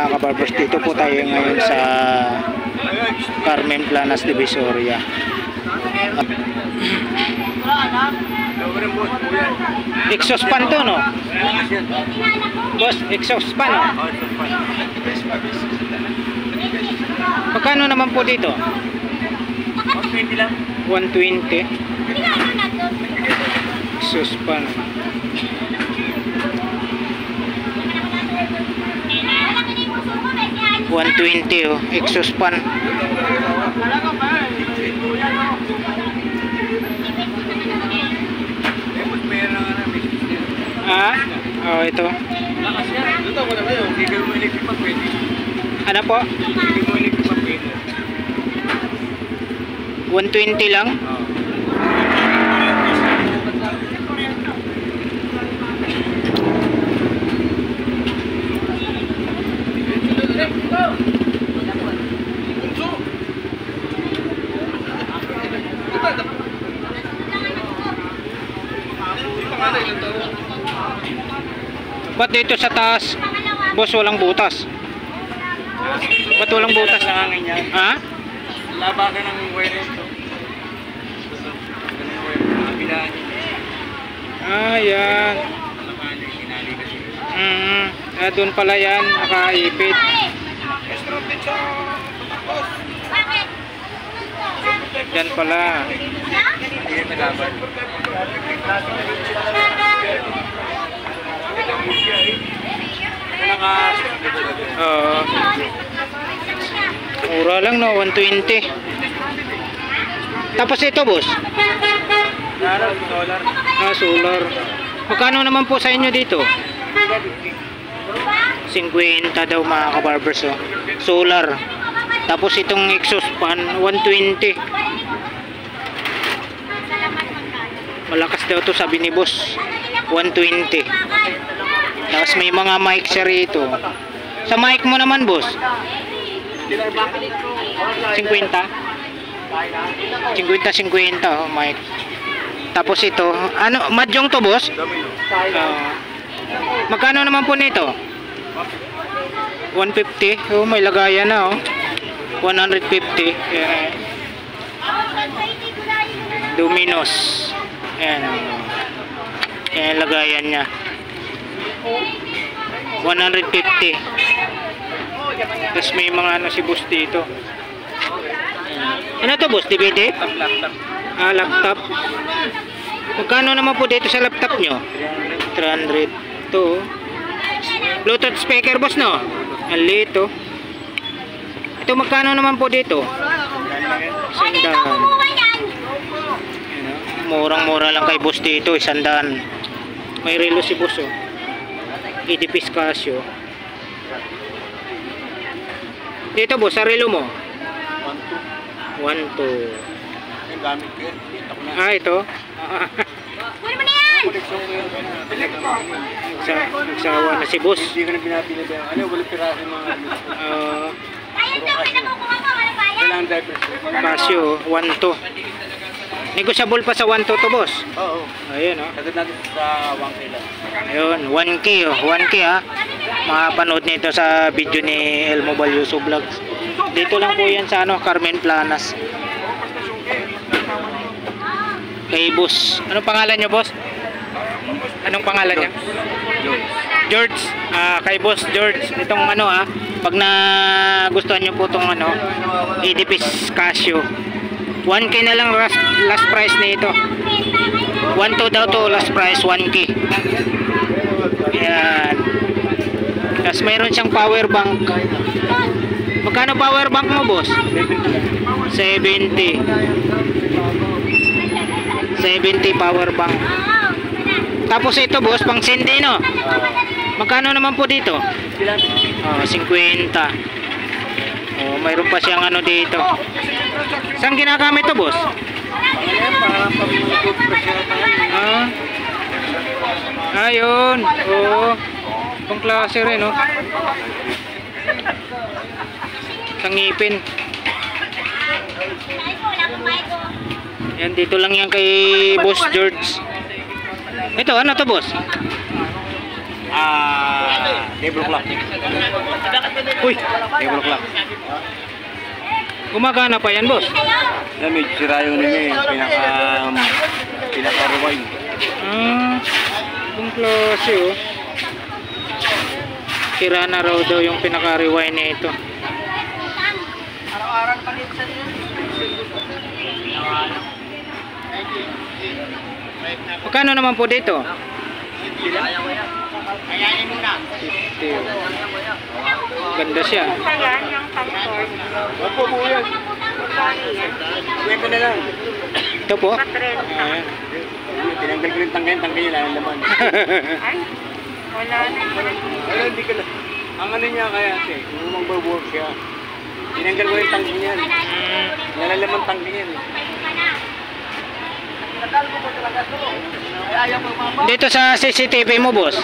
mga kabarbers, dito po tayo ngayon sa Carmen Planas, Divisoria. Exhaust fan to, no? Boss, exhaust fan, no? Magkano naman po dito? 120 lang. 120. Exhaust fan. $120, oh, exhaust fan. Ah, oh, ito. Ano po? 120 lang. Ba't dito sa taas, boss, walang butas? Ba't walang butas? Ha? Labakan ng wire ito. Ah, yan. Doon pala yan, nakaipit. Yan pala. Oo. Mura lang, no, 120. Tapos ito, boss? Solar. Ah, solar. Magkano naman po sa inyo dito? 50 daw mga kabarbers, oh. Solar. Tapos itong exhaust fan, 120. Malakas daw to, sabi ni boss. 120. Tapos may mga mic siya rito. Sa mic mo naman, boss? 50? 50, oh, mic. Tapos ito, ano, mahjong to, boss? Magkano naman po nito? 150. Oh, may lagayan na, oh. 150. Yan. Dominos. Ayan, oh. Yan, lagayan niya. 150. Tapos may mga ano si boss dito. Ano to, boss? DVD? Ah, laptop. Magkano naman po dito sa laptop nyo? 300. Ito, Bluetooth speaker, boss, no? Ang liit, oh. Ito, magkano naman po dito? 100. Murang-mura lang kay boss dito, 100. May relo si boss, oh. Edipis Casio. Dito, boss, sa relo mo? 1, 2. Ah, ito? Kunin mo na yan! Nagsawa na si boss. Hindi ko na pinapili ba? Ano, walang piraso mga Ayun daw, pinakukuha mo, walang bayan. kailangan diapers. Casio, 1, 2. Negosyable pa sa 1, 2 to, boss. Oo. Ayun, oh. Sagad natin sa 1K lang. Ayun, 1K, oh. 1K, ha. Makapanood nito sa video ni Elmo Balyoso Vlogs. Dito lang po yan sa ano, Carmen Planas. Kay boss. Anong pangalan nyo, boss? Anong pangalan niya? George. Kay boss George. Itong ano, pag nagustuhan nyo po itong ano, Edipis Casio. 1K na lang last price nito. 1, 2 daw to, last price 1K. Ayan. Tapos mayroon siyang power bank. Magkano power bank mo, boss? 70. 70 power bank. Tapos ito, boss, pang sindi, no? Magkano naman po dito? 50. Oh, mayroon pa siyang ano dito. Saan ginagamit to, boss? Ayun. Oo. Pang klase rin, no? Sa ngipin. Yan, dito lang yan kay Boss George. Ito, ano to, boss? Table clock. Uy, Table clock. gumagana pa yan, boss. Yan, medyo sira yung pinaka-rewind. Yung klase, oh. Sira na raw daw yung pinaka-rewind na ito. Araw-araw palit sa niya. Magkano naman po dito? Ayayin mo na. 50. Ganda siya. Ayan, yung comfort. Opo, po yan. Kwento na lang. Ito po. Patrenta. Ayan. Tinanggal ko yung tangkay yun, ang laman. Ay, wala na. Wala, hindi ka na. Ang ano niya kaya, kung mag-work siya, tinanggal ko yung tangkay niyan. Nalalaman tangkay niyan. Dito sa CCTV mo, boss.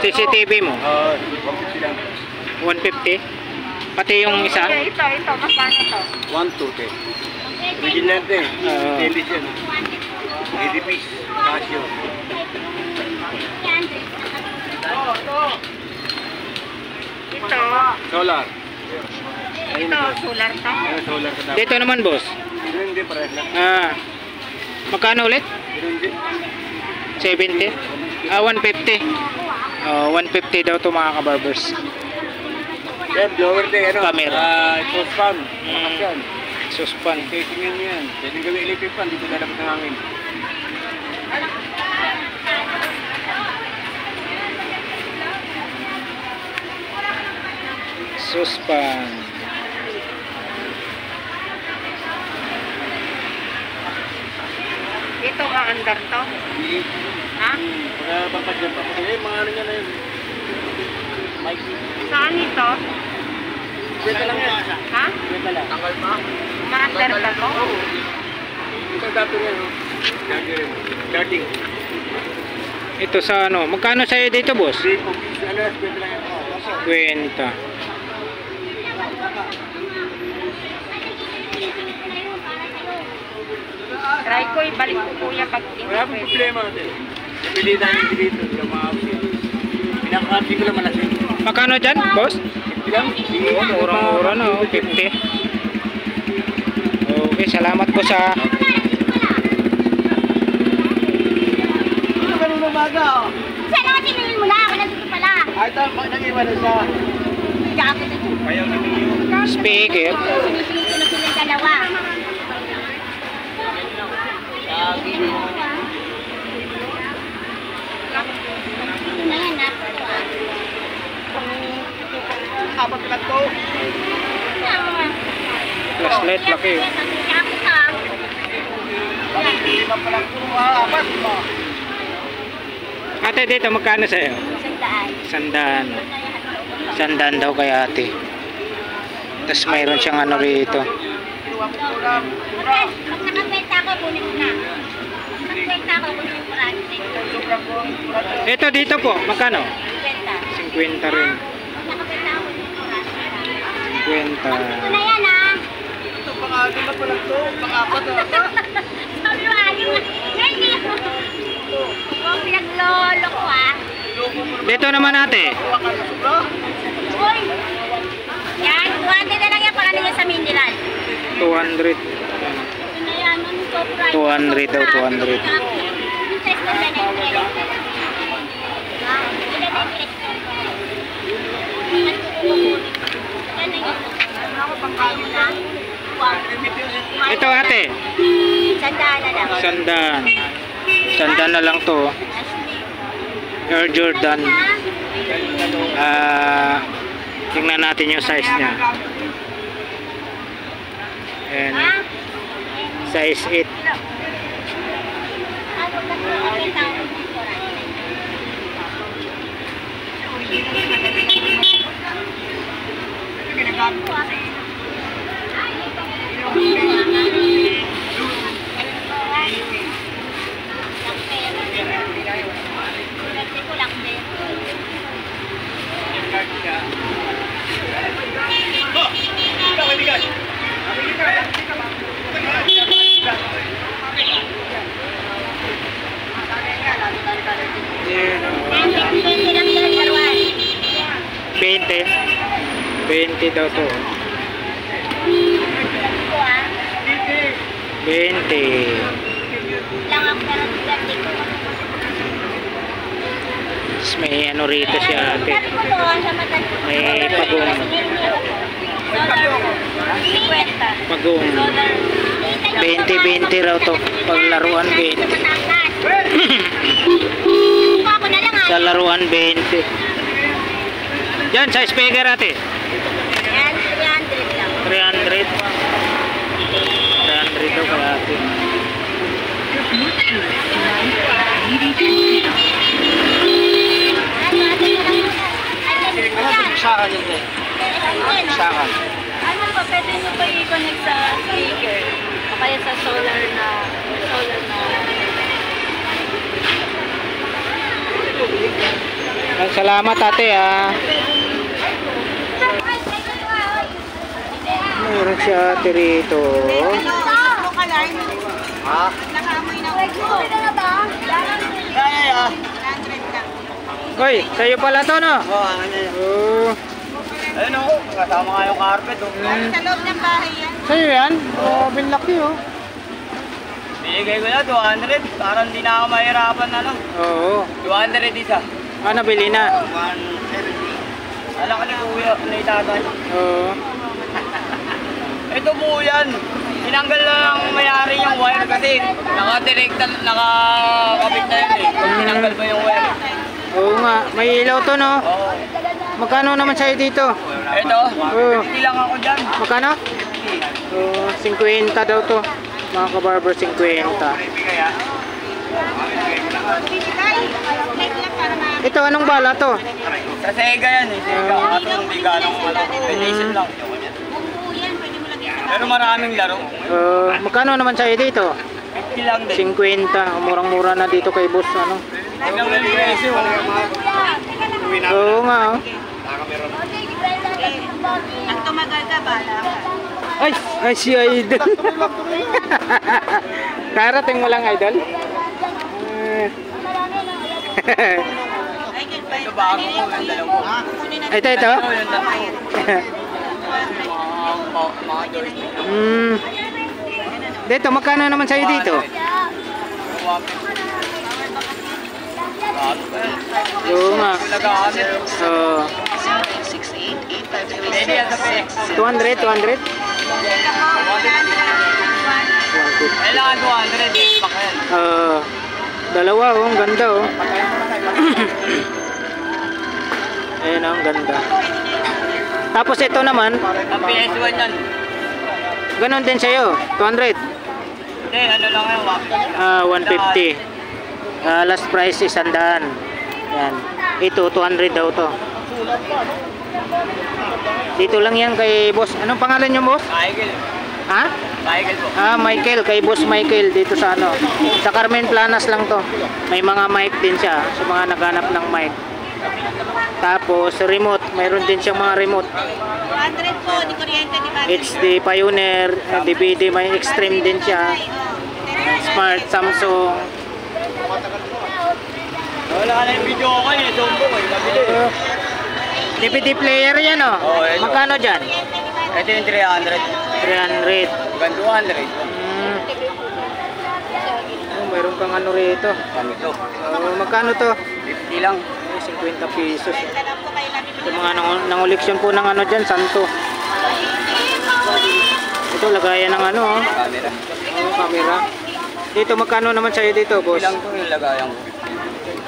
CCTV mo. 150. Pati yung isa. Ito, magkano to? 1, 2, 10. Original din. Oo. Stainless yan. 80 piece. Casio. Ito, Solar. ito, solar to. Solar ka dapat. Dito naman, boss. Hindi, parehas lang. Magkano ulit? Hindi. 70? 150. 150 daw to mga kabarbers. Yan, blower din. Ano? Camera. Exhaust fan. Yan. Suspan. Casing yan. Pwede gawin electric fan. Dito lalabas ng hangin. Suspan. Ito, maandar to. Ha? Pagka papadyan pa. Mga ano yan na yun. Mic. Saan ito? Kwenta lang yan. Ha? Kwenta lang. Tanggal pa. Maandar ba to? Isang dato yan. Charging. Ito sa ano, magkano sa'yo dito, boss? Kwenta lang yan. Kwenta. Try ko, ibalik ko kuya pag Wala pong problema natin. Napili tayo dito. Yung mga option. Pinaka-option ko lang malasing. Magkano dyan, boss? Ilang? Murang-mura na, 50. Okay, salamat po sa... Ito kanina umaga. Sana kasi nilin mo na, ako nandito pala. Ay, ito, nag-iwan na siya. Jacket ito. Ayaw na ninyo. Speaker. Sinisingit ko na silang dalawa. Ito na yan, ha? Apat lang to. Flashlight, laki. Jacket, ha? Lima pa lang to. Apat. Ate, dito, magkano sa'yo? Sandaan. 100. 100 daw kay ate. Tapos mayroon siyang ano rito. Okay, pag nakapenta ako, kunin mo na. Pag nakapenta ako, kunin mo na. Ito dito po, magkano? Penta. 50 rin. Pag nakapenta ako, kunin mo na. 50. Ito na yan, ha? Ito, pang-anim na pa lang to. Pang-apat na. Sabi mo, ayaw na. Hindi. Huwag pinaglolo ko, ha? Dito naman ate. Uy! Yan, 200 na lang yan para nila sa Minilan. 200. Ito na yan, nung sobra. 200 daw, 200. Yung test na dyan, yung test. Ha? Ilan na yung test? Yan na yun. Ako pang kayo na. Ito ate. Sandaan na lang. Sandaan. Sandaan na lang to. Air Jordan. Tingnan natin yung size niya. And size 8. 20 daw to. 20. Lang ako pero birthday ko. Tapos may ano rito si ate. Sabi ko doon sa matan ko. May pagong. Pagong. 20 raw to. Paglaruan 20. Ako na lang Sa laruan 20. Diyan sa speaker ate. Yan, 300 lang. 300. 300 daw kay ate. Saka yun eh. Saka. Ano pa, pwede nyo pa i-connect sa speaker o kaya sa solar na Salamat ate ah. Meron si ate rito. Ha? Nakamoy na ulo. Kaya. Hoy, sa'yo pala to no? Oo, ano yun. Oh. Ayun o, kasama nga yung carpet o. Sa loob ng bahay yan. Sa'yo yan? Oh, binlaki oh. Binigay ko na 200, parang di na ako mahirapan ano. Oo. 200 isa. Ah, nabili na. 170. Alam ka ni kuya, na itatay. Oo. Ito po yan. Tinanggal na ng mayari yung wire kasi naka-directal, nakakabit na yun eh. Pag tinanggal mo yung wire. Oo nga, may ilaw to no? Oo. Magkano naman sa'yo dito? Ito, Oo. hindi lang ako dyan. Magkano? Oo, 50 daw to. Mga kabarber, 50. Ito, anong bala to? Sa Sega yan eh, Sega. Kaso hindi ganong ano, meditation lang. Pero maraming laro. Magkano naman sa'yo dito? 50 lang din. 50. Murang-mura na dito kay boss. Ano? Tignan mo yung presyo. Oo nga oh. Ang tumagal ka, bala ka. Ay si Idol. Karating mo lang Idol? Ito bago ko yung dalawa. Ito. Ito yung dalawa. Mga joystick. Dito, magkano naman sa'yo dito? Oo nga. Oo. Pwede yan sa PX. 200? 200? Kailangan 200 eh. Baka yan. Dalawa oh, ang ganda oh. Ayan oh, ang ganda. Tapos ito naman, Ang PS1 yan. ganun din sa'yo, 200. Hindi, ano lang yan. 150. Last price 100. Yan. Ito 200 daw to. Dito lang yan kay boss. Anong pangalan niyo, boss? Michael. Ha? Michael po. Michael, kay boss Michael dito sa ano. Sa Carmen Planas lang to. May mga mic din siya sa mga naghanap ng mic. Tapos remote, mayroon din siyang mga remote. 200 po, di kuryente, di ba? HD Pioneer, DVD, may Extreme din siya. Smart Samsung. Wala ka na yung video ko eh. Zombo ko. Nabili. DVD player yan oh. Oo, ito. Magkano dyan? Ito yung 300. 300. Hanggang 200. Mayroon kang ano rito. Kami to. Magkano to? 50 lang. 50 pesos. Ito mga nangoleksyon po ng ano dyan, santo. Ito lagayan ng ano oh. Camera. Camera. Dito magkano naman sa'yo dito, boss? Ilang to yung lagayan ko.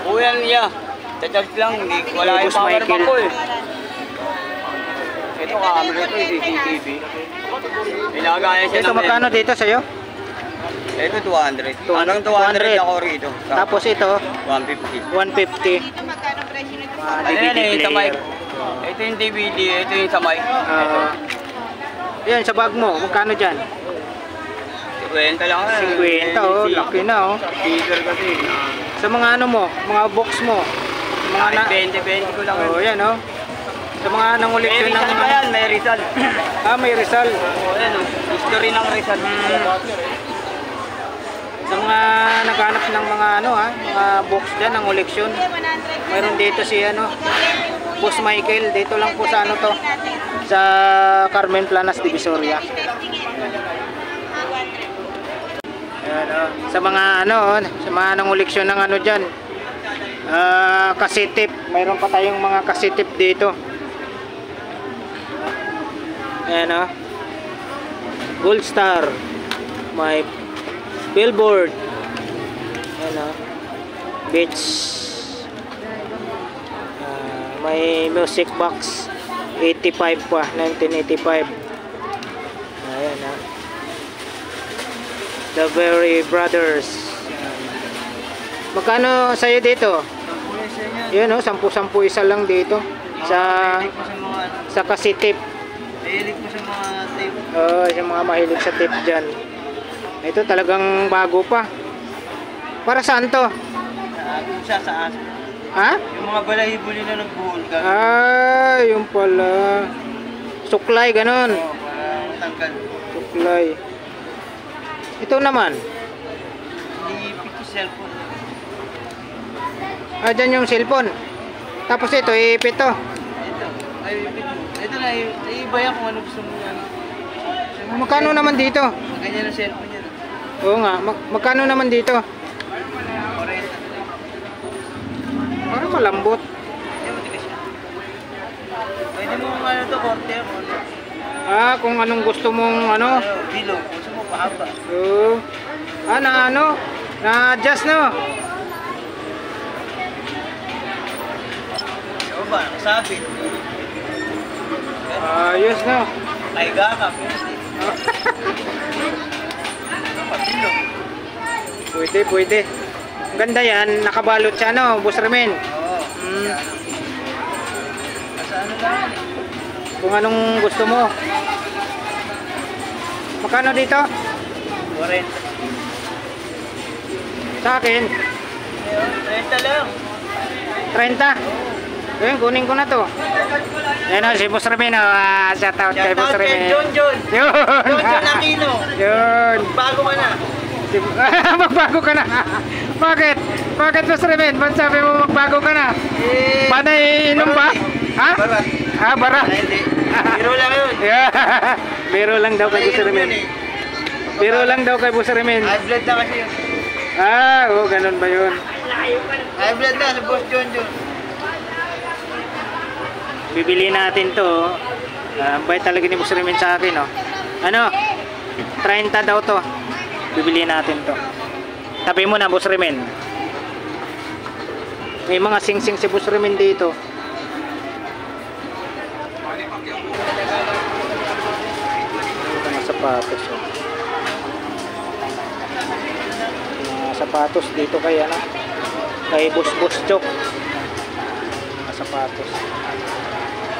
Uyan niya. Cha-charge lang. Hindi, wala yung Boss power Michael. bank ko eh. Ito camera to, CCTV. Ilagayan siya Dito ng magkano dito sa'yo? Ito 200. Hanggang 200 ako rito. Tapos ito, 150. 150. Dito magkano presyo nito? Ano yan eh, sa mic. Ito yung DVD, ito yung sa mic. Yan, sa bag mo, magkano dyan? 50 lang. 50 oh, laki na oh. Speaker kasi. Sa mga ano mo, mga box mo. Mga na... 20 ko lang. Oh, yan oh. Sa mga May nanguleksyon ng... Rizal pa yan, may Rizal. May Rizal. Oo, yan oh. History ng Rizal. Sa mga naghanap ng mga ano mga box dyan, ng koleksyon. 100. Mayroon dito si ano, Boss Michael. Dito lang po sa ano to, sa Carmen Planas, Divisoria. Ayan, sa mga ano, sa mga nanguliksyon ng ano dyan, kasitip. Mayroon pa tayong mga kasitip dito. Ayan, Gold Star, may billboard, ayan, beach, may music box, 85 pa, 1985. Ayan, The Very Brothers. Magkano sa'yo dito? Yan, 10-10 isa lang dito sa kasitip. Mahilig po sa mga tape. Yung mga mahilig sa tape dyan. Ito talagang bago pa. Para saan to? Sa aso. Ha? Yung mga balahibo nila ng buhol. Yung pala. Suklay, ganun. Oo, parang tanggal. Suklay. Ito naman. Ipit yung cellphone. Dyan yung cellphone. Tapos ito, ipit to. Ito na, iiba yan kung ano gusto mo yan. Magkano naman dito? Ganyan ang cellphone niya. Oo nga, magkano naman dito? 40. Parang malambot. Hindi mo tigas siya. Pwede mo ano to, korte ako. Kung anong gusto mong ano. Bilog, gusto mo pahaba. Oo. Na-adjust no? Ano ba, nakasabit. Ayos no? Ay gaka, pwede. Pwede. Ang ganda yan, nakabalot siya no, Boss Remen. Oo. Nasa ano lang. Kung anong gusto mo. Magkano dito? 40. Sa akin, 30 lang. 30. Ayun, kunin ko na to. Yan o, si Boss Remen. Shout out kay Boss Remen. John. Yun. John Aquino. Yun. Bago ka na. Magbago ka na. Bakit? Bakit Boss Remen? Ba't sabi mo magbago ka na? Panay inom ba? Ha? Barat. Barat. Hindi. Biro lang yun. Biro lang daw kay Boss Remen. Biro lang daw kay Boss Remen. High blood na kasi yun. Ganun ba yun? High blood na sa Boss John. Bibili natin to. Ang bait talaga ni Boss Remen sa akin, Ano? 30 daw to. Bibili natin to. Tabi mo na, Boss Remen. May mga sing-sing si Boss Remen dito. Mga sapatos. Mga sapatos dito kaya na. Kay Boss Chok. Mga sapatos.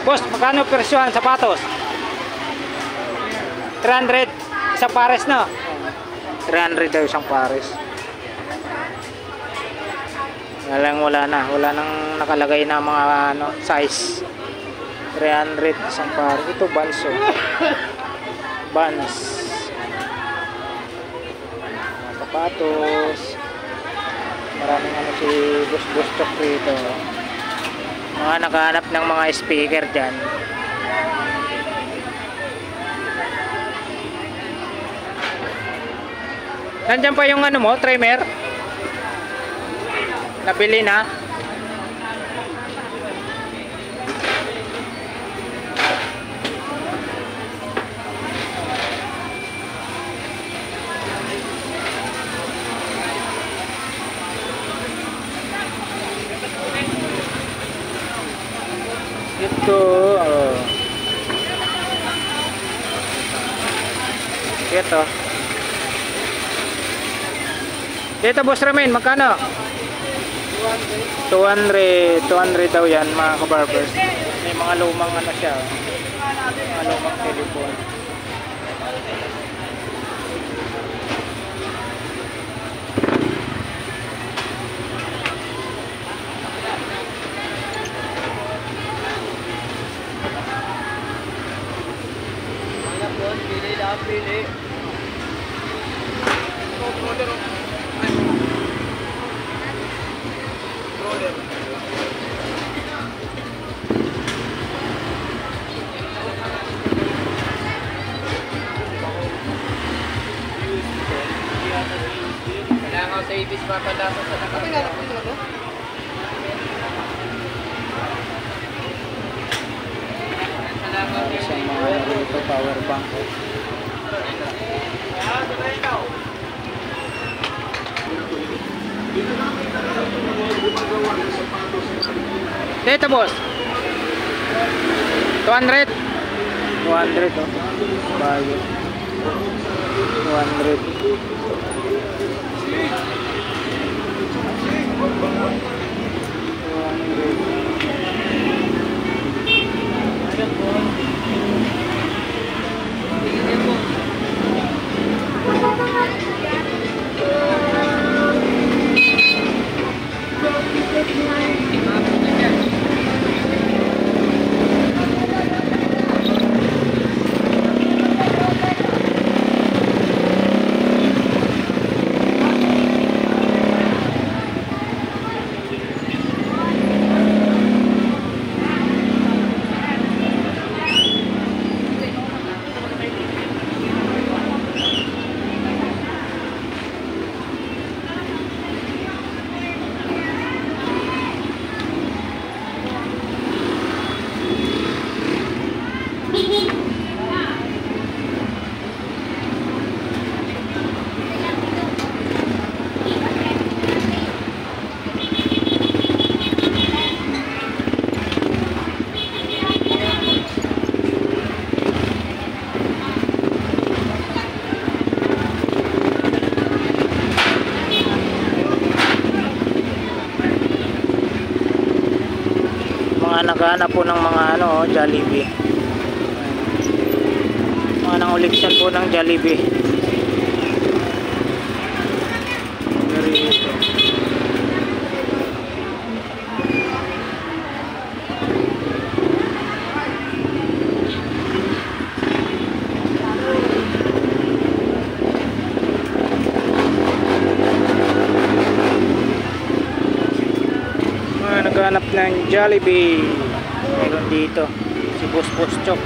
Boss, magkano presyohan sapatos? 300 isang pares no? 300 daw isang pares. Wala nang nakalagay na mga size. 300 isang pares. Ito banso. Bans. Mga sapatos. Maraming si Boss Chok rito. Mga nakahanap ng mga speaker dyan. Nandyan pa yung ano mo, trimmer? Nabili na? Ito, ito. Dito Boss Remen, magkano? 200 daw yan mga kabarbers. May mga lumang ano siya. Mga lumang telephone. Pili. Nagpapalasa sa nakakita. Sa mga rito, power bank. Dito boss. 200. 200 oh. Bayo. 200. Mga naghahanap po ng mga ano, Jollibee. Mga nanguliksan po ng Jollibee. Rito. Mga naghanap ng Jollibee. Meron dito si Boss Chok.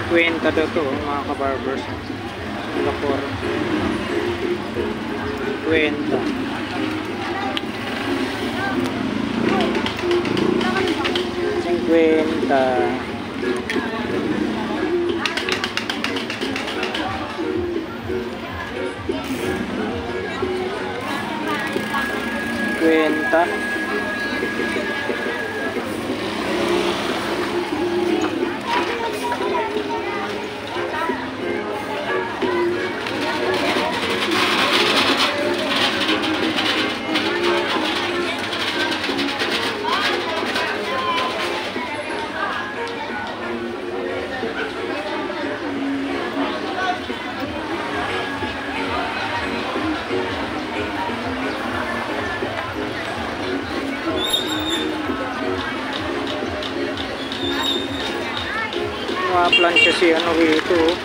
Kwenta daw to mga kabarbers. Lakor. Kwenta. Kwenta. Kwenta. Mga plansya si ano rito.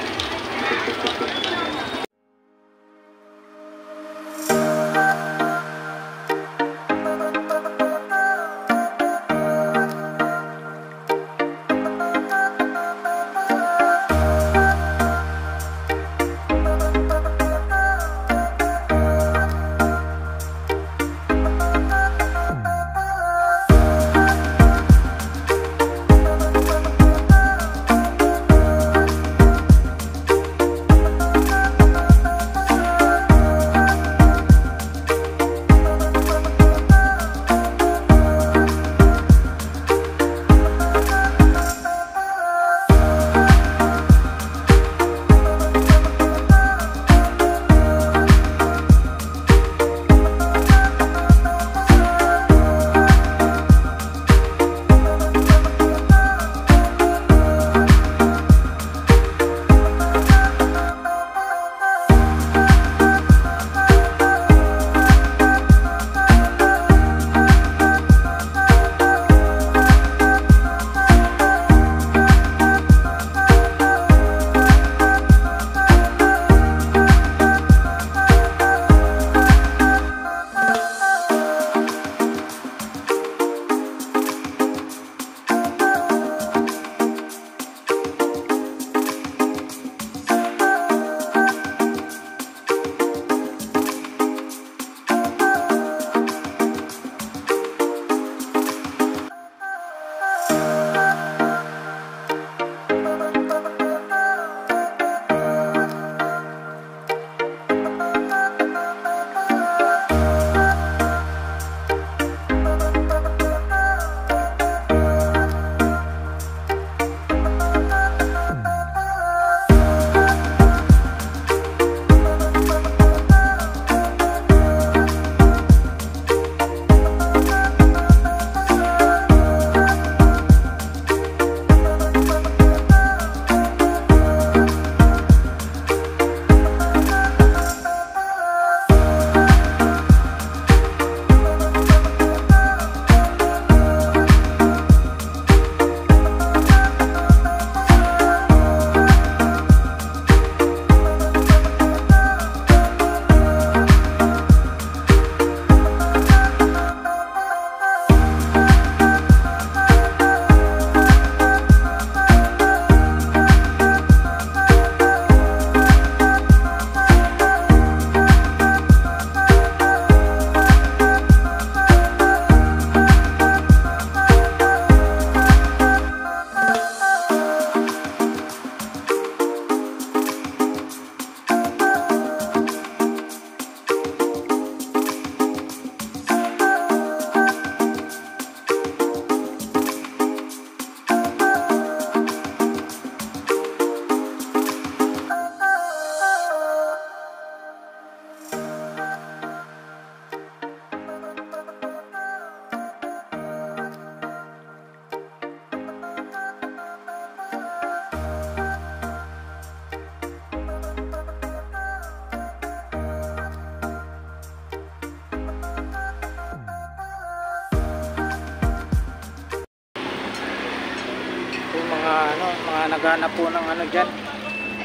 ano, mga naghanap po ng ano dyan.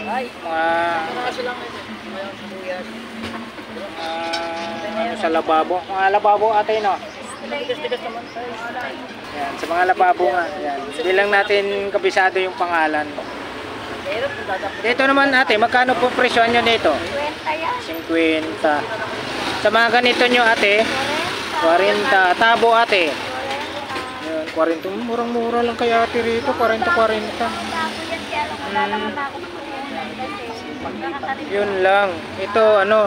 Mga ano sa lababo. Mga lababo ate, no? Yan, sa mga lababo nga. Yan. Hindi lang natin kabisado yung pangalan. Dito naman ate, magkano po presyo nyo nito? 50 yan. 50. Sa mga ganito nyo ate, 40. Tabo ate. Yan, 40. Murang-mura lang kaya ate rito. 40-40. Tabo yan, kaya lang wala naman ako puhunan kasi nakakarit. Yun lang. Ito ano,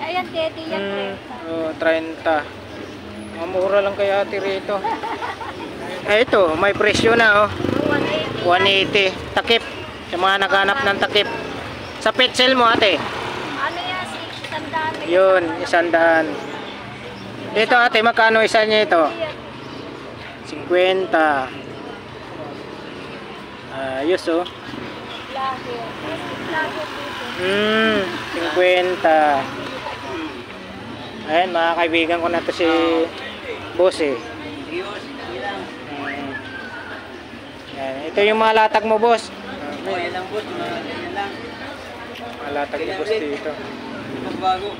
Ayan, Teddy yan, 30. Mura lang kaya ate rito. Ito, may presyo na oh. 180. 180. Takip. Sa mga naghanap ng takip. Sa petsel mo ate. Ano yan, 600. Yun, 100. Dito ate, magkano isa niya ito? 50. Ayos oh. Lago. Lago dito. 50. Ayan, mga kaibigan ko na to si boss eh. Ayan, ito yung mga latag mo boss. Yan lang boss, yan lang. Mga latag ni boss dito. Mas bago.